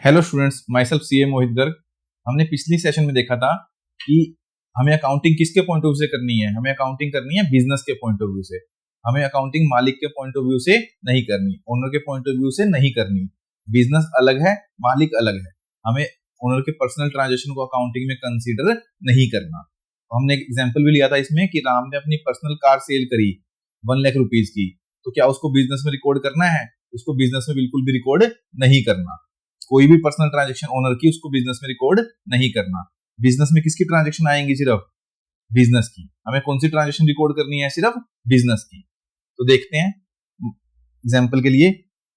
Hello students, myself CA Mohit Garg. हमने पिछली session में देखा था कि हमें अकाउंटिंग किसके पॉइंट ऑफ व्यू से करनी है। हमें अकाउंटिंग करनी है बिजनेस के पॉइंट ऑफ व्यू से। हमें अकाउंटिंग मालिक के पॉइंट ऑफ व्यू से नहीं करनी, ओनर के पॉइंट ऑफ व्यू से नहीं करनी। बिजनेस अलग है, मालिक अलग है। हमें ओनर के पर्सनल ट्रांजेक्शन को अकाउंटिंग में कंसीडर नहीं करना। हमने एक एग्जाम्पल भी लिया था इसमें कि राम ने अपनी पर्सनल कार सेल करी 1 लाख रुपीज की, तो क्या उसको बिजनेस में रिकॉर्ड करना है? उसको बिजनेस में बिल्कुल भी रिकॉर्ड नहीं करना। कोई भी पर्सनल ट्रांजैक्शन ओनर की उसको बिजनेस में रिकॉर्ड नहीं करना। बिजनेस में किसकी ट्रांजैक्शन आएंगी? सिर्फ बिजनेस की। हमें कौन सी ट्रांजैक्शन रिकॉर्ड करनी है? सिर्फ बिजनेस की। तो देखते हैं एग्जांपल के लिए,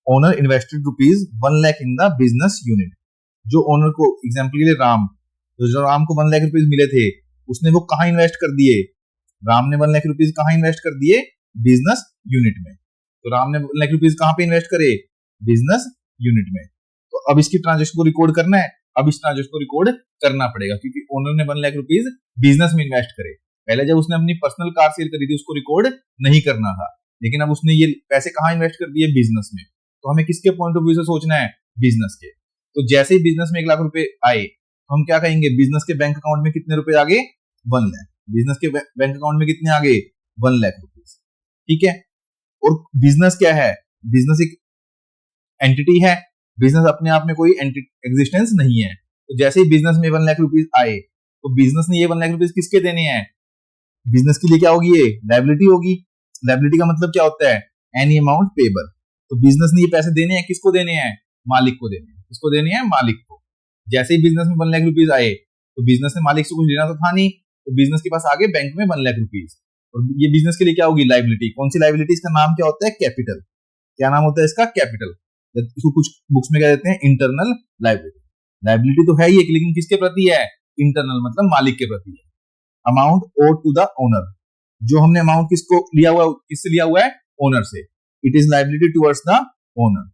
owner invested ₹1 lakh in the business unit. जो ओनर को, एग्जांपल के लिए राम, तो जो राम को 1 लाख रुपीज मिले थे, उसने वो कहां इन्वेस्ट कर दिए? राम ने 1 लाख रुपीज कहां इन्वेस्ट कर दिए? बिजनेस यूनिट में। तो राम ने 1 लाख रुपीज कहां पे इन्वेस्ट करे? बिजनेस यूनिट में। तो अब इसकी ट्रांजैक्शन को रिकॉर्ड करना है। अब इस ट्रांजैक्शन को रिकॉर्ड करना पड़ेगा क्योंकि ओनर ने 1 लाख रुपीज बिजनेस में इन्वेस्ट करे। पहले जब उसने अपनी पर्सनल कार सेल करी थी उसको रिकॉर्ड नहीं करना था, लेकिन अब उसने ये पैसे कहां इन्वेस्ट कर दिए? बिजनेस में। तो हमें किसके पॉइंट ऑफ व्यू से सोचना है? बिजनेस के। तो जैसे ही बिजनेस में 1 लाख रुपए आए तो हम क्या कहेंगे? बिजनेस के बैंक अकाउंट में कितने रुपए आ गए? 1 लाख। बिजनेस के बैंक अकाउंट में कितने आ गए? 1 लाख रुपीज। ठीक है। और बिजनेस क्या है? बिजनेस एक एंटिटी है। बिजनेस अपने आप में कोई एग्जिस्टेंस नहीं है। तो जैसे ही बिजनेस में 1 लाख रुपीज आए तो बिजनेस ने ये 1 लाख रुपीज किसके देने हैं? बिजनेस के लिए क्या होगी? ये लायबिलिटी होगी। लायबिलिटी का मतलब क्या होता है? Any amount payable. तो बिजनेस ने ये पैसे देने हैं, किसको देने हैं? मालिक को देने हैं। किसको देने हैं? मालिक को। जैसे ही बिजनेस में 1 लाख रुपीज आए तो बिजनेस ने मालिक से कुछ लेना तो था नहीं, तो बिजनेस के पास आगे बैंक में 1 लाख रुपीज। और ये बिजनेस के लिए क्या होगी? लायबिलिटी। कौन सी लायबिलिटी? इसका नाम क्या होता है? कैपिटल। क्या नाम होता है इसका? कैपिटल। इसको कुछ बुक्स में क्या देते हैं? Internal liability. लायबिलिटी तो है ही एक, लेकिन किसके प्रति है? इंटरनल, मतलब मालिक के प्रति है। Amount owed to the owner. जो हमने अमाउंट किसको लिया हुआ है? किससे लिया हुआ है? ओनर से। It is liability towards the owner.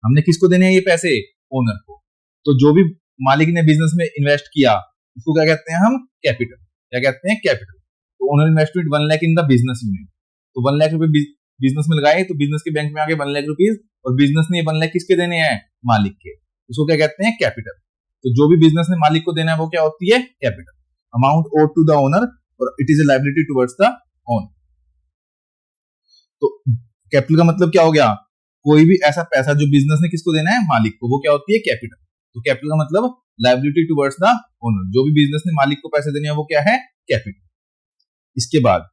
हमने किसको देने हैं ये पैसे? ओनर को। तो जो भी मालिक ने बिजनेस में इन्वेस्ट किया उसको क्या कहते हैं हम? कैपिटल। क्या कहते हैं? कैपिटल। तो owner invested 1 lakh in the business unit. तो 1 लाख रुपए बिजनेस में लगाए तो बिजनेस के बैंक में आगे 1 लाख रुपीज, और बिजनेस ने 1 लाख किसके देने हैं? मालिक के। इसको क्या कहते हैं? कैपिटल। तो जो भी बिजनेस ने मालिक को देना है वो क्या होती है? Capital. Amount owed to the owner और it is a liability towards the owner. तो कैपिटल का मतलब क्या हो गया? कोई भी ऐसा पैसा जो बिजनेस ने किसको देना है? मालिक को, वो क्या होती है? कैपिटल। तो कैपिटल का मतलब लायबिलिटी टुवर्ड्स द ओनर। जो भी बिजनेस ने मालिक को पैसे देने हैं वो क्या है? कैपिटल। इसके बाद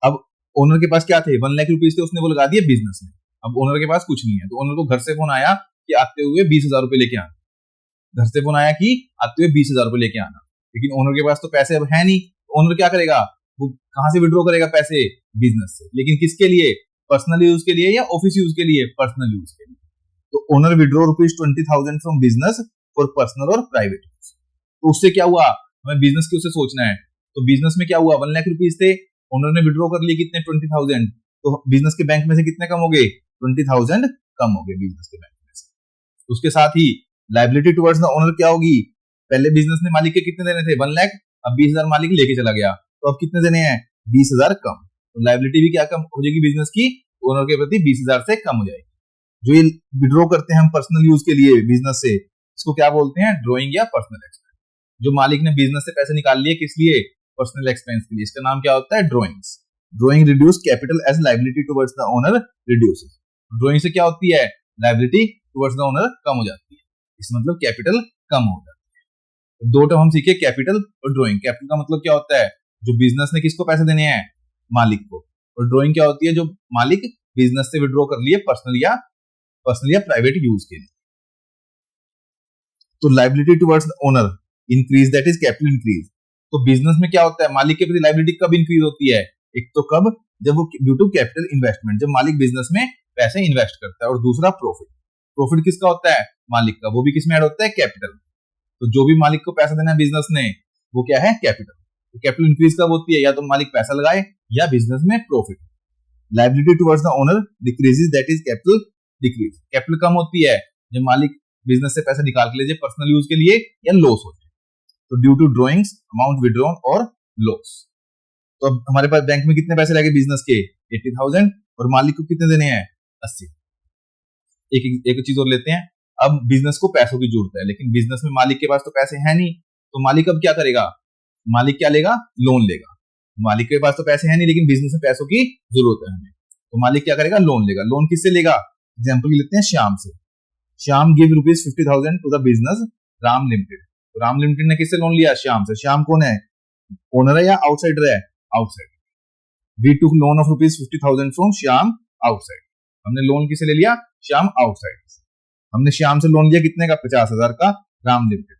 अब ओनर के पास क्या थे? 1 लाख रुपीज थे, उसने वो लगा दिए बिजनेस में। अब ओनर के पास कुछ नहीं है, तो ओनर को घर से फोन आया कि आते हुए 20,000 रुपए लेके आना। घर से फोन आया कि आते हुए 20,000 रुपए लेके आना, लेकिन ओनर के पास तो पैसे अब है नहीं। ओनर क्या करेगा? वो कहां से विड्रॉ करेगा पैसे? बिजनेस से। लेकिन किसके लिए? पर्सनल यूज के लिए या ऑफिस यूज के लिए? पर्सनल यूज के लिए। तो owner withdraw ₹20,000 from business for personal और प्राइवेट यूज। तो उससे क्या हुआ? हमें बिजनेस के उससे सोचना है। तो बिजनेस में क्या हुआ? 1 लाख रुपीज थे, ओनर ने विड्रॉ कर लिए कितने? 20,000। तो बिजनेस के बैंक में से कितने कम हो गए? 20,000 कम हो गए बिजनेस के बैंक में से। उसके साथ ही लायबिलिटी टुवर्ड्स द ओनर क्या होगी? पहले बिजनेस ने मालिक के कितने देने थे? 1 लाख। अब 20,000 मालिक लेके चला गया, तो अब कितने देने हैं? 20,000 कम। तो लायबिलिटी भी क्या कम हो जाएगी बिजनेस की? ओनर के प्रति 20,000 से कम हो जाएगी। जो ये विड्रॉ करते हैं हम पर्सनल यूज के लिए बिजनेस से, इसको क्या बोलते हैं? ड्रॉइंग या पर्सनल एक्सपेंस। जो मालिक ने बिजनेस से पैसे निकाल लिए किस लिए? पर्सनल एक्सपेंस के लिए। इसका नाम क्या होता है? Drawings. Drawing reduce capital as liability towards the owner reduces. Drawing से क्या होती है? लायबिलिटी टुवर्ड्स द ओनर कम हो जाती है। इसका मतलब कैपिटल कम हो जाती है। दो टर्म हम सीखे, कैपिटल और ड्रॉइंग। कैपिटल का मतलब क्या होता है? जो बिजनेस ने किसको पैसे देने हैं? मालिक को। और ड्रॉइंग क्या होती है? जो मालिक बिजनेस से विड्रॉ कर लिए पर्सनल या प्राइवेट यूज के लिए। तो liability towards the owner increase, that is capital increase. तो बिजनेस में क्या होता है? मालिक के प्रति लायबिलिटी कब इंक्रीज होती है? एक तो कब? जब वो ड्यू टू कैपिटल इन्वेस्टमेंट, जब मालिक बिजनेस में पैसे इन्वेस्ट करता है। और दूसरा प्रॉफिट। प्रॉफिट किसका होता है? मालिक का। वो भी किसमें ऐड होता है? कैपिटल। तो जो भी मालिक को पैसा देना है बिजनेस ने, वो क्या है? कैपिटल। तो कैपिटल इंक्रीज कब होती है? या तो मालिक पैसा लगाए या बिजनेस में profit. Liability towards the owner decreases, that is capital decrease. Capital कम होती है जब मालिक बिजनेस से पैसा निकाल के लीजिए पर्सनल यूज के लिए या लॉस हो जाए। तो due to drawings, amount withdrawn और लॉस। तो अब हमारे पास बैंक में कितने पैसे लगे बिजनेस के? 80,000। और मालिक को कितने देने हैं? 80। एक चीज और लेते हैं। अब बिजनेस को पैसों की जरूरत है, लेकिन बिजनेस में मालिक के पास तो पैसे है नहीं, तो मालिक अब क्या करेगा, मालिक क्या लेगा, लोन लेगा। मालिक के पास तो पैसे है नहीं, लेकिन बिजनेस में पैसों की जरूरत है हमें, तो मालिक क्या करेगा, लोन लेगा। लोन किससे लेगा, एग्जाम्पल लेते हैं श्याम से। Shyam give ₹50,000 to the business Ram Limited. तो राम लिमिटेड ने किससे लोन लिया, श्याम से। श्याम कौन है, ओनर है या आउटसाइडर है, outsider. We took loan of ₹50,000 from Shyam outside. हमने लोन किसे ले लिया, श्याम आउटसाइड। हमने श्याम से लोन लिया कितने का, 50,000 का, राम लिमिटेड।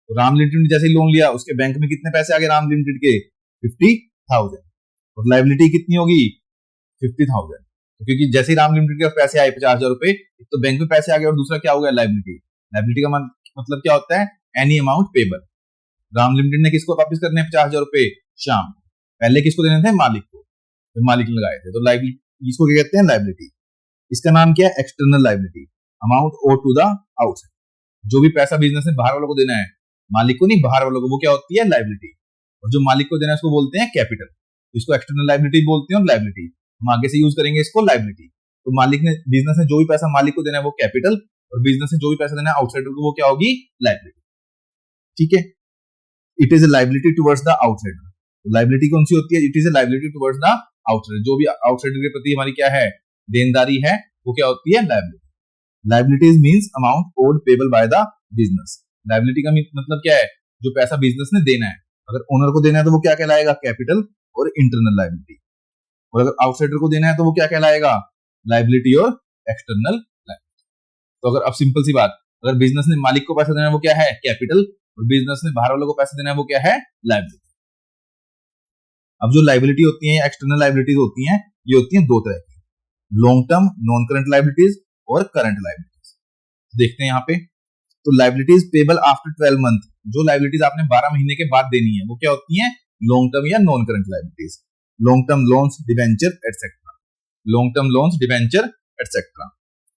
तो राम लिमिटेड ने जैसे ही लोन लिया, उसके बैंक में कितने पैसे आ गए राम लिमिटेड के, 50,000। और लाइबिलिटी कितनी होगी, 50,000। तो क्योंकि जैसे ही राम लिमिटेड के पास पैसे आए 50,000 रुपए, एक तो बैंक में पैसे आ गए और दूसरा क्या हो गया, लाइबिलिटी। लाइबिलिटी का मतलब क्या होता है, any amount payable. Ram limited ने किसको वापस करने हैं 50,000 रुपए, श्याम। पहले किसको देने थे, मालिक को, तो मालिक ने लगाए थे। तो लाइबिलिटी, इसको क्या कहते हैं, लाइबिलिटी। इसका नाम क्या है, external liability, amount owe to the outside. जो भी पैसा बिजनेस में बाहर वालों को देना है, मालिक को नहीं, बाहर वालों को, वो क्या होती है, लाइबिलिटी। और जो मालिक को देना है उसको बोलते हैं कैपिटल। इसको एक्सटर्नल लाइबिलिटी बोलते हैं और लाइबिलिटी हम आगे से यूज करेंगे इसको, लाइबिलिटी। तो मालिक ने, बिजनेस ने जो भी पैसा मालिक को देना है वो कैपिटल, और बिजनेस ने जो भी पैसा देना है आउटसाइडर को वो क्या होगी, लाइबिलिटी। ठीक है, it is a liability towards the outsider. तो लाइबिलिटी कौन सी होती है, it is a liability towards the outsider. जो भी आउटसाइडर के प्रति हमारी क्या है, देनदारी है, वो क्या होती है, liability. Liabilities means amount owed payable by the business. Liability का मतलब क्या है, जो पैसा बिजनेस ने देना है। अगर ओनर को देना है तो वो क्या कहलाएगा, कैपिटल और इंटरनल लाइबिलिटी। और अगर आउटसाइडर को देना है तो वो क्या कहलाएगा, लाइबिलिटी और एक्सटर्नल लाइबिलिटी। तो अगर अब सिंपल सी बात, अगर बिजनेस ने मालिक को पैसा देना है वो क्या है, कैपिटल, और बिजनेस ने बाहर वालों को पैसा देना है वो क्या है, लाइबिलिटी। अब जो लाइबिलिटी होती है, एक्सटर्नल लाइबिलिटीज होती हैं, ये होती हैं दो तरह की, long term non current liabilities और करंट लाइबिलिटीज। देखते हैं यहाँ पे, तो लाइबिलिटीज पेबल आफ्टर 12 मंथ, जो लाइबिलिटीज आपने 12 महीने के बाद देनी है वो क्या होती हैं, लॉन्ग टर्म या non current liabilities. Long term loans, debenture etcetera, long term loans, debenture etcetera.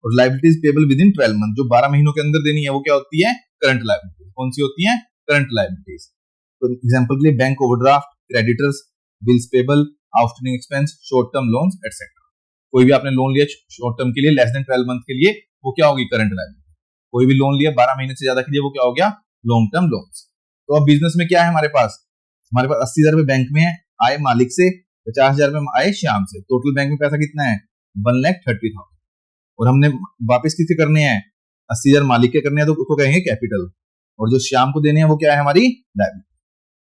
और liabilities payable within 12 month, जो 12 महीनों के अंदर देनी है वो क्या होती है, करंट लाइबिलिटीज। कौन सी होती है, करंट लाइबिलिटीज। तो एग्जांपल के लिए bank overdraft, creditors, bills payable, outstanding expense, short term loans etcetera. कोई भी आपने लोन लिया शॉर्ट टर्म के लिए, लेस देन 12 मंथ के लिए, वो क्या होगी, करंट लाइबिलिटी। कोई भी लोन लिया 12 महीने से ज्यादा के लिए, वो क्या हो गया, लॉन्ग टर्म लोन्स। तो अब बिजनेस में क्या है हमारे पास 80,000 रुपए बैंक में है, आए मालिक से, 50,000 रुपए आए श्याम से। टोटल बैंक में पैसा कितना है, 1,30,000। और हमने वापस किसे करने हैं, 80,000 मालिक के करने हैं, तो उसको कहेंगे कैपिटल। और जो श्याम को देने हैं वो क्या है, हमारी लाइबिलिटी।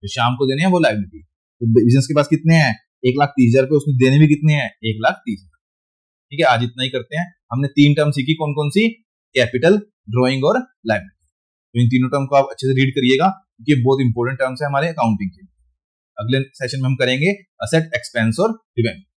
जो श्याम को देने हैं वो लाइबिलिटी। तो बिजनेस के पास कितने हैं, 1,30,000 रुपए, उसने देने भी कितने हैं, 1,30,000। ठीक है, आज इतना ही करते हैं। हमने 3 टर्म सीखी, कौन कौन सी, कैपिटल, ड्रॉइंग और लाइबिलिटी। तो इन तीनों टर्म को आप अच्छे से रीड करिएगा, क्योंकि बहुत इंपॉर्टेंट टर्म्स है हमारे अकाउंटिंग के लिए। अगले सेशन में हम करेंगे असेट, एक्सपेंस और डिबेंचर।